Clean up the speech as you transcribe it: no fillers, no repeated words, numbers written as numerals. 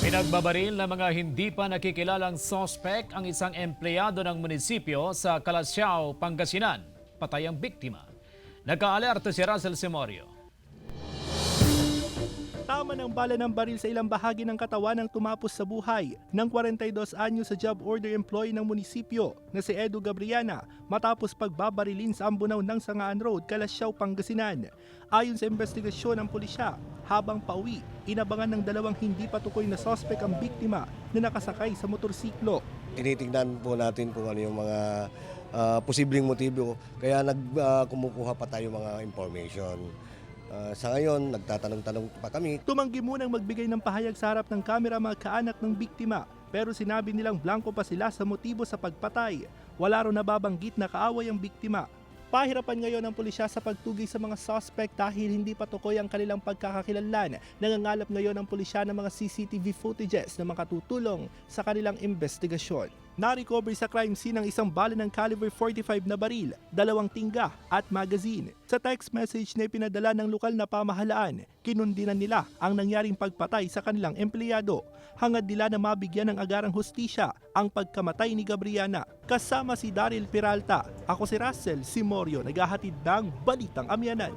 Pinagbabaril ng mga hindi pa nakikilalang suspek ang isang empleyado ng munisipyo sa Calasiao, Pangasinan. Patay ang biktima. Nagka-alerto si Russell Simorio. Tama ng bala ng baril sa ilang bahagi ng katawan ng tumapos sa buhay ng 42 anyo sa job order employee ng munisipyo na si Edu Gabriana matapos pagbabarilin sa ambunaw ng Sangaan Road, Calasiao, Pangasinan. Ayon sa investigasyon ng pulisya, habang pauwi, inabangan ng dalawang hindi patukoy na suspek ang biktima na nakasakay sa motorsiklo. Tinitignan po natin kung ano yung mga posibleng motibo, kaya kumukuha pa tayo mga information. Sa ngayon, nagtatanong-tanong pa kami. Tumanggi munang magbigay ng pahayag sa harap ng kamera mga kaanak ng biktima, pero sinabi nilang blanko pa sila sa motibo sa pagpatay. Wala raw nababanggit na kaaway ang biktima. Pahirapan ngayon ng pulisya sa pagtugis sa mga suspect dahil hindi patukoy ang kanilang pagkakakilanlan. Nangangalap ngayon ang pulisya ng mga CCTV footages na makatutulong sa kanilang investigasyon. Na-recover sa crime scene ang isang bala ng caliber 45 na baril, 2 tingga at magazine. Sa text message na ipinadala ng lokal na pamahalaan, kinundinan nila ang nangyaring pagpatay sa kanilang empleyado. Hangad nila na mabigyan ng agarang hustisya ang pagkamatay ni Gabriana. Kasama si Daryl Peralta, ako si Russell Simorio, naghahatid ng Balitang Amianan.